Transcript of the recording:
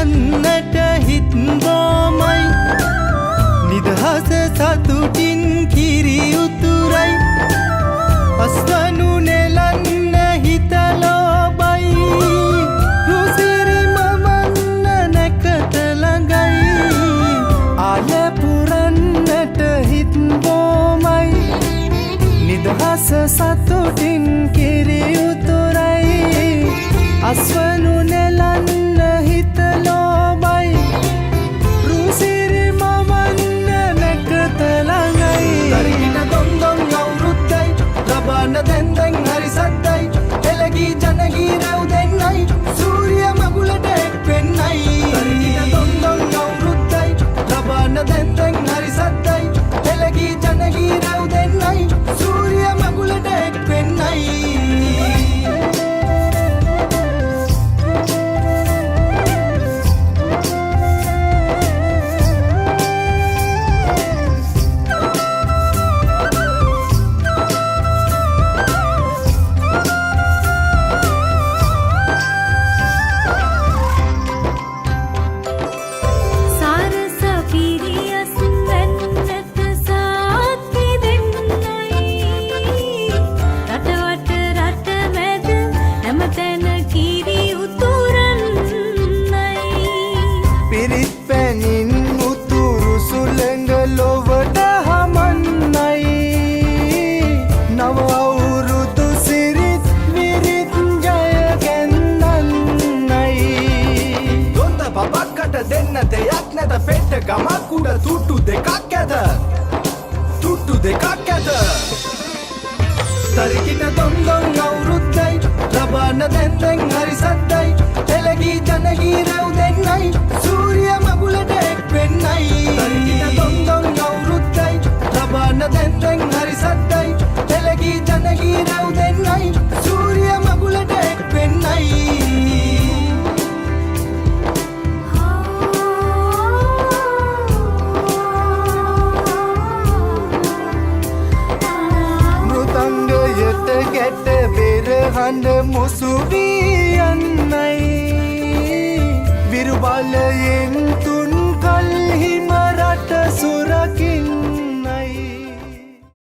පුරන්නට හිත් බොමයි නිදහස සතුටින් කිරි උතුරයි අස්වනු නෙලන්න හිත ලෝබයි රුසිරි මමන්න නැකත ළඟයි ආල පුරන්නට හිත් බොමයි නිදහස සතුටින් කිරි උතුරයි අස්වනු නෙලන්න හිත ලෝබයි රුසිරි මමන්න නැකත ළඟයි දරින දොන්දොන් අවුරුද්දයි ලබන්න දැන් හරි සද්දයි එළගී ජනගී රැව් දෙන්නයි සූර්ය මගුලට එක් වෙන්නයි දරින දොන්දොන් අවුරුද්දයි ලබන්න දැන් හරි සද්දයි එළගී ජනගී රැව් දෙන්නයි සූර්ය මගුලට එක් වෙන්නයි ගමක් උඩ තුට්ටු දෙකක් ඇද තුට්ටු දෙකක් ඇද තරිකිට දොන්දොන් අවුරුද්දයි ලබන්න දැන් හරි සද්දයි එළගී ජනගී රැව් දෙන්නයි සූර්ය මගුලට එක් වෙන්නයි තරිකිට දොන්දොන් අවුරුද්දයි ලබන්න දැන් හරි සද්දයි එළගී ජනගී රැව් දෙන්නයි සූර්ය මගුලට එක් වෙන්නයි ගැට බෙරහඬ මුසු වී යන්නයි විරු බලයෙන් තුන් කල්හිම රට සුරකින්නයි